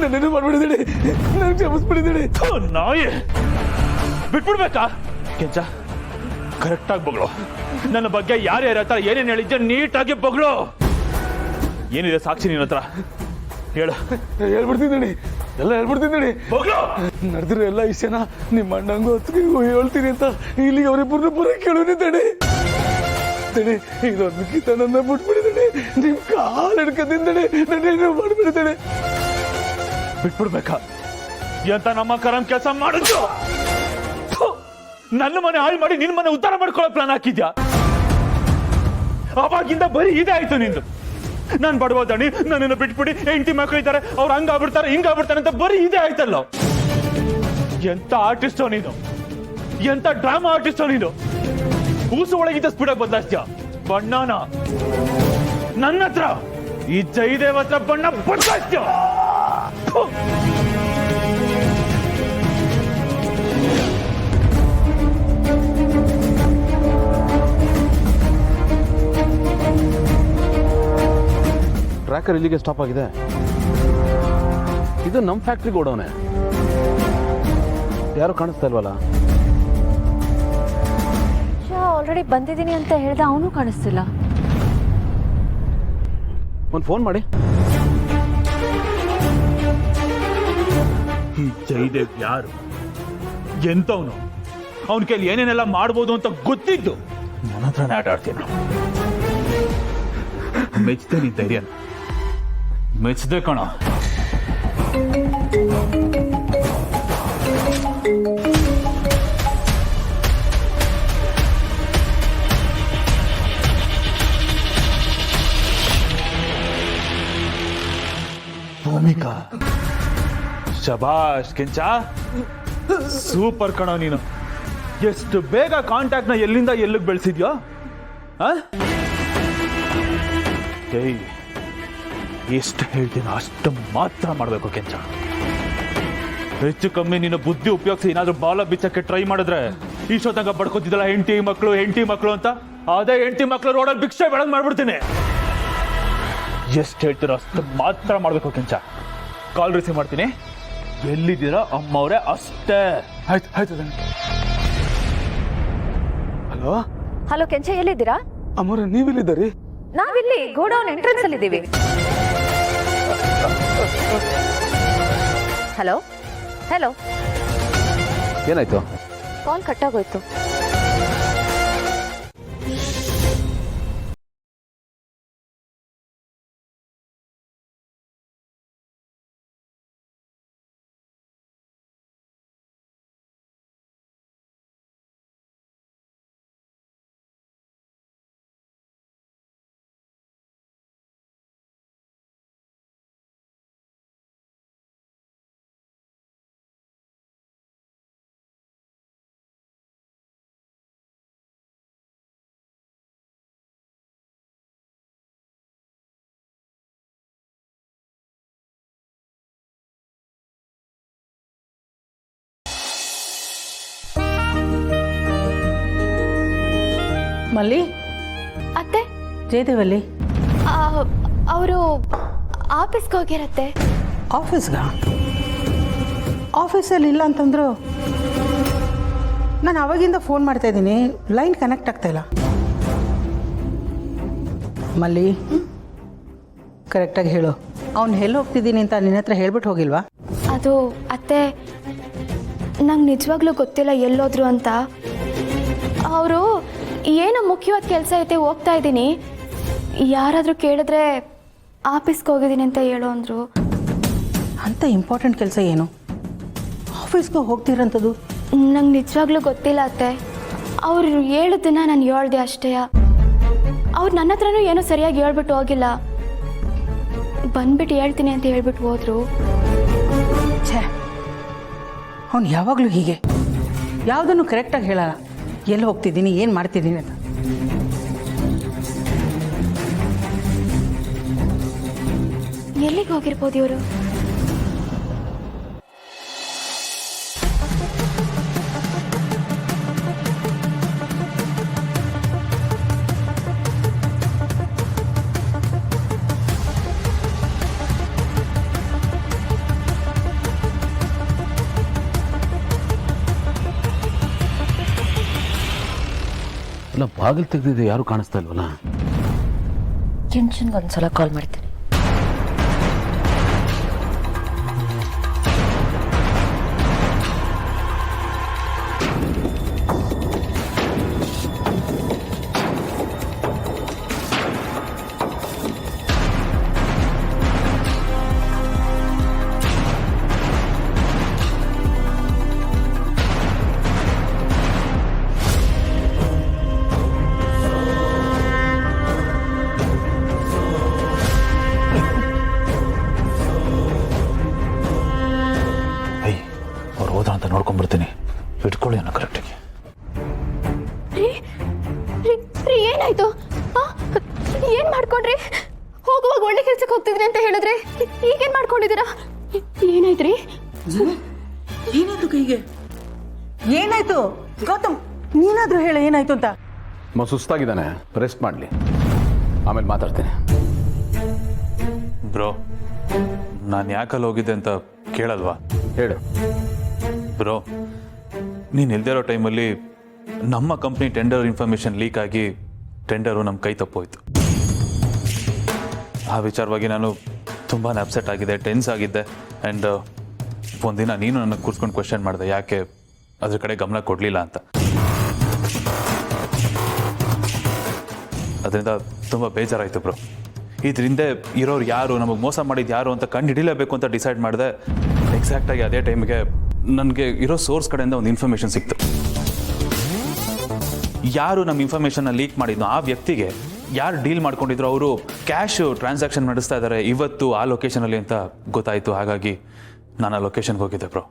ನನ್ನೇನು ಮಾಡ್ಬಿಡಿದಡಿ, ನನ್ಗೆ ಕ್ಷಮಿಸ್ಬಿಡಿದಡಿ. ನಾಯಿ ಬಿಟ್ಬಿಡ್ಬೇಕಾ ಕೆಂಚ? ಕರೆಕ್ಟಾಗಿ ಬಗಳು. ನನ್ನ ಬಗ್ಗೆ ಯಾರ್ಯಾರ ಹತ್ರ ಏನೇನು ಹೇಳಿದ್ದೆ ನೀಟಾಗಿ ಬಗಳು. ಏನಿದೆ ಸಾಕ್ಷಿ ನಿನ್ನ ಹತ್ರ? ಹೇಳು. ಹೇಳ್ಬಿಡ್ತೀನಿ, ಎಲ್ಲ ಹೇಳ್ಬಿಡ್ತೀನಿ. ಬಗಳು. ನಡೆದಿರೋ ಎಲ್ಲ ವಿಷಯನ ನಿಮ್ಮ ಅಣ್ಣಂಗೂ ಹೊತ್ತಿಗೂ ಹೇಳ್ತೀನಿ ಅಂತ ಇಲ್ಲಿಗೆ ಅವರಿಬ್ಬರನ್ನ ಬರೋ ಕೇಳೋನಿದ್ದಾನೆ. ಇದೊಂದಕ್ಕಿಂತ ನನ್ನ ಬಿಟ್ಬಿಡಿದಾನೆ, ನಿಮ್ ಕಾಲು ಹಿಡ್ಕದಿಂದಾನೆ, ನನ್ನೇನು ಮಾಡ್ಬಿಡಿದಾನೆ. ಬಿಟ್ಬಿಡ್ಬೇಕಾ? ಎಂತ ನಮ್ಮ ಕರಂ ಕೆಲಸ ಮಾಡಿದ್ರು. ನನ್ನ ಮನೆ ಹಾಳು ಮಾಡಿ ನಿನ್ನ ಮನೆ ಉದ್ಧಾರ ಮಾಡ್ಕೊಳ್ಳೋ ಪ್ಲಾನ್ ಹಾಕಿದ್ಯಾ? ಅವಾಗಿಂದ ಬರೀ ಇದೇ ಆಯ್ತು ನಿಂದು. ನಾನು ಬಡವ ದಣಿ, ನನ್ನನ್ನು ಬಿಟ್ಬಿಡಿ, ಹೆಂಡತಿ ಮಕ್ಕಳು ಇದ್ದಾರೆ, ಅವ್ರು ಹಂಗಾಗ್ಬಿಡ್ತಾರೆ ಹಿಂಗಾಗ್ಬಿಡ್ತಾರೆ ಅಂತ ಬರೀ ಇದೇ ಆಯ್ತಲ್ಲ. ಎಂತ ಆರ್ಟಿಸ್ಟೋ ನೀನು, ಎಂತ ಡ್ರಾಮಾ ಆರ್ಟಿಸ್ಟೋ ನೀನು. ಕೂಸು ಒಳಗಿದ್ದ ಸ್ಪೀಡಾಗಿ ಬದಲಾಯಿಸ್ತೀಯ ಬಣ್ಣನ. ನನ್ನ ಹತ್ರ ಈ ಜಯದೇವ್ ಹತ್ರ ಬಣ್ಣ ಬದಲಾಯಿಸ್ತೀಯ. ಟ್ರ್ಯಾಕರ್ ಇಲ್ಲಿಗೆ ಸ್ಟಾಪ್ ಆಗಿದೆ. ಇದು ನಮ್ಮ ಫ್ಯಾಕ್ಟ್ರಿ ಗೋಡೌನೆ. ಯಾರು ಕಾಣಿಸ್ತಾ ಇಲ್ವಲ್ಲ? ಆಲ್ರೆಡಿ ಬಂದಿದ್ದೀನಿ ಅಂತ ಹೇಳ್ದ, ಅವನು ಕಾಣಿಸ್ತಿಲ್ಲ. ಒಂದು ಫೋನ್ ಮಾಡಿ. ಈ ಜಯದೇವ್ ಯಾರು, ಎಂತವನು, ಅವನ ಕೈಲಿ ಏನೇನೆಲ್ಲ ಮಾಡ್ಬೋದು ಅಂತ ಗೊತ್ತಿದ್ದು ನನ್ನ ಹತ್ರನೇ ಆಟ ಆಡ್ತೀನಿ. ಮೆಚ್ಚದೆ ನೀ ಧೈರ್ಯ, ಮೆಚ್ಚದೆ ಕಣ. ಭೂಮಿಕಾ, ಶಬಾಷ್ ಕೆಂಚ, ಸೂಪರ್ ಕಣ ನೀನು. ಎಷ್ಟು ಬೇಗ ಕಾಂಟ್ಯಾಕ್ಟ್ ನ ಎಲ್ಲಿಂದ ಎಲ್ಲಿಗೆ ಬೆಳೆಸಿದ್ಯೋ. ಎಷ್ಟು ಹೇಳ್ತೀನೋ ಅಷ್ಟು ಮಾತ್ರ ಮಾಡಬೇಕು ಕೆಂಚ. ಹೆಚ್ಚು ಕಮ್ಮಿ ನೀನು ಬುದ್ಧಿ ಉಪಯೋಗಿಸಿ ಏನಾದ್ರೂ ಬಾಲ ಬಿಚ್ಚಕ್ಕೆ ಟ್ರೈ ಮಾಡಿದ್ರೆ ಇಷ್ಟೊತ್ತಾಗ ಬಡ್ಕೋತಿದ್ದಲ್ಲ ಹೆಂಡತಿ ಮಕ್ಕಳು ಅಂತ, ಅದೇ ಹೆಂಡತಿ ಮಕ್ಕಳು ರೋಡಲ್ಲಿ ಭಿಕ್ಷೆ ಬೆಳಗ್ ಮಾಡ್ಬಿಡ್ತೀನಿ. ಎಷ್ಟು ಹೇಳ್ತೀರೋ ಅಷ್ಟು ಮಾತ್ರ ಮಾಡಬೇಕು ಕೆಂಚ. ಕಾಲ್ ರಿಸೀವ್ ಮಾಡ್ತೀನಿ. ಎಲ್ಲಿದ್ದೀರಾ ಅಮ್ಮವ್ರೆ ಅಷ್ಟೇ. ಆಯ್ತು ಆಯ್ತು. ಹಲೋ ಹಲೋ ಕೆಂಚ, ಎಲ್ಲಿದ್ದೀರಾ? ಅಮ್ಮವ್ರೆ, ನೀವೆಲ್ಲಿದ್ದೀರಿ? ನಾವಿಲ್ಲಿ ಗೋಡೌನ್ ಎಂಟ್ರೆನ್ಸ್ ಅಲ್ಲಿ ಇದ್ದೀವಿ. ಹಲೋ ಹಲೋ, ಏನಾಯ್ತು? ಕಾಲ್ ಕಟ್ಟಾಗೋಯ್ತು. ಮಲ್ಲಿ, ಅತ್ತೆ, ಜಯದೇವಲ್ಲಿ ಅವರು ಆಫೀಸ್ಗೆ ಹೋಗಿರತ್ತೆ. ಆಫೀಸ್ಗ? ಆಫೀಸಲ್ಲಿ ಇಲ್ಲ ಅಂತಂದ್ರು. ನಾನು ಅವಾಗಿಂದ ಫೋನ್ ಮಾಡ್ತಾ ಇದ್ದೀನಿ, ಲೈನ್ ಕನೆಕ್ಟ್ ಆಗ್ತಾ ಇಲ್ಲ. ಮಲ್ಲಿ, ಕರೆಕ್ಟಾಗಿ ಹೇಳು, ಅವ್ನು ಎಲ್ಲಿ ಹೋಗ್ತಿದ್ದೀನಿ ಅಂತ ನಿನ್ನ ಹತ್ರ ಹೇಳ್ಬಿಟ್ಟು ಹೋಗಿಲ್ವಾ? ಅದು ಅತ್ತೆ, ನಂಗೆ ನಿಜವಾಗ್ಲೂ ಗೊತ್ತಿಲ್ಲ ಎಲ್ಲೋದ್ರು ಅಂತ. ಅವರು ಏನೋ ಮುಖ್ಯವಾದ ಕೆಲಸ ಐತೆ, ಹೋಗ್ತಾ ಇದ್ದೀನಿ, ಯಾರಾದರೂ ಕೇಳಿದ್ರೆ ಆಫೀಸ್ಗೆ ಹೋಗಿದ್ದೀನಿ ಅಂತ ಹೇಳು ಅಂದರು. ಅಂಥ ಇಂಪಾರ್ಟೆಂಟ್ ಕೆಲಸ ಏನು ಆಫೀಸ್ಗೆ ಹೋಗ್ತಿರೋಂಥದ್ದು? ನಂಗೆ ನಿಜವಾಗ್ಲೂ ಗೊತ್ತಿಲ್ಲ ಅತ್ತೆ. ಅವ್ರು ಹೇಳಿದ್ದನ್ನ ನಾನು ಹೇಳ್ದೆ ಅಷ್ಟೇ. ಅವ್ರು ನನ್ನ ಹತ್ರನೂ ಏನೋ ಸರಿಯಾಗಿ ಹೇಳ್ಬಿಟ್ಟು ಹೋಗಿಲ್ಲ. ಬಂದ್ಬಿಟ್ಟು ಹೇಳ್ತೀನಿ ಅಂತ ಹೇಳ್ಬಿಟ್ಟು ಹೋದ್ರು. ಛೇ, ಅವ್ನು ಯಾವಾಗಲೂ ಹೀಗೆ ಯಾವುದನ್ನು ಕರೆಕ್ಟಾಗಿ ಹೇಳಲ್ಲ. ಎಲ್ಲಿ ಹೋಗ್ತಿದ್ದೀನಿ, ಏನು ಮಾಡ್ತಿದ್ದೀನಿ ಅಂತ. ಎಲ್ಲಿಗೆ ಹೋಗಿರ್ಬೋದು ಇವರು? ಬಾಗಿಲು ತೆಗೆದಿದೆ, ಯಾರು ಕಾಣಿಸ್ತಾ ಇಲ್ವಲ್ಲ? ಕೆಂಚನ್ಗೆ ಒಂದ್ಸಲ ಕಾಲ್ ಮಾಡ್ತೀನಿ. ಏಯ್, ಅವ್ರು ಹೋದ ಅಂತ ನೋಡ್ಕೊಂಡ್ಬಿಡ್ತೀನಿ. ಇಟ್ಕೊಳ್ಳಿ ಅನ್ನೋ ಕರೆಕ್ಟಾಗಿ. ರೀ ಏನಾಯ್ತು? ಏನ್ ಮಾಡ್ಕೊಂಡ್ರಿ? ಹೋಗುವಾಗ ಒಳ್ಳೆ ಕೆಲ್ಸಕ್ಕೆ ಹೋಗ್ತಿದ್ರಿ ಅಂತ ಹೇಳಿದ್ರೆ ಈಗೇನ್ ಮಾಡ್ಕೊಂಡಿದ್ದೀರಾ? ಏನಾಯ್ತ್ರಿ? ಏನಾಯ್ತು ಕೈಗೆ? ಏನಾಯ್ತು ಗೌತಮ್? ನೀನಾದ್ರೂ ಹೇಳ ಏನಾಯ್ತು ಅಂತ. ಸುಸ್ತಾಗಿದ್ದಾನೆ, ರೆಸ್ಟ್ ಮಾಡಲಿ, ಆಮೇಲೆ ಮಾತಾಡ್ತೀನಿ. ಬ್ರೋ, ನಾನು ಯಾಕಲ್ಲಿ ಹೋಗಿದ್ದೆ ಅಂತ ಕೇಳಲ್ವಾ? ಹೇಳು. ಬ್ರೋ, ನೀನು ಇಲ್ದೇ ಇರೋ ಟೈಮಲ್ಲಿ ನಮ್ಮ ಕಂಪ್ನಿ ಟೆಂಡರ್ ಇನ್ಫಾರ್ಮೇಷನ್ ಲೀಕ್ ಆಗಿ ಟೆಂಡರು ನಮ್ಮ ಕೈ ತಪ್ಪೋಯ್ತು. ಆ ವಿಚಾರವಾಗಿ ನಾನು ತುಂಬಾ ಅಪ್ಸೆಟ್ ಆಗಿದೆ, ಟೆನ್ಸ್ ಆಗಿದ್ದೆ. ಆ್ಯಂಡ್ ಒಂದಿನ ನೀನು ನನಗೆ ಕೂರ್ಸ್ಕೊಂಡು ಕ್ವೆಶನ್ ಮಾಡಿದೆ, ಯಾಕೆ ಅದ್ರ ಕಡೆ ಗಮನ ಕೊಡಲಿಲ್ಲ ಅಂತ. ಅದರಿಂದ ತುಂಬ ಬೇಜಾರಾಯಿತು ಬ್ರೋ. ಇದರಿಂದ ಇರೋರು ಯಾರು, ನಮಗೆ ಮೋಸ ಮಾಡಿದ್ದು ಯಾರು ಅಂತ ಕಂಡು ಹಿಡಿಲೇಬೇಕು ಅಂತ ಡಿಸೈಡ್ ಮಾಡಿದೆ. ಎಕ್ಸಾಕ್ಟಾಗಿ ಅದೇ ಟೈಮ್ಗೆ ನನಗೆ ಇರೋ ಸೋರ್ಸ್ ಕಡೆಯಿಂದ ಒಂದು ಇನ್ಫಾರ್ಮೇಷನ್ ಸಿಕ್ತು. ಯಾರು ನಮ್ಮ ಇನ್ಫಾರ್ಮೇಷನ್ನ ಲೀಕ್ ಮಾಡಿದ್ನೋ ಆ ವ್ಯಕ್ತಿಗೆ ಯಾರು ಡೀಲ್ ಮಾಡ್ಕೊಂಡಿದ್ರು ಅವರು ಕ್ಯಾಶ್ ಟ್ರಾನ್ಸಾಕ್ಷನ್ ನಡೆಸ್ತಾ ಇದ್ದಾರೆ ಇವತ್ತು ಆ ಲೊಕೇಶನಲ್ಲಿ ಅಂತ ಗೊತ್ತಾಯಿತು. ಹಾಗಾಗಿ ನಾನು ಆ ಲೊಕೇಶನ್ಗೆ ಹೋಗಿದ್ದೆ ಬ್ರೋ.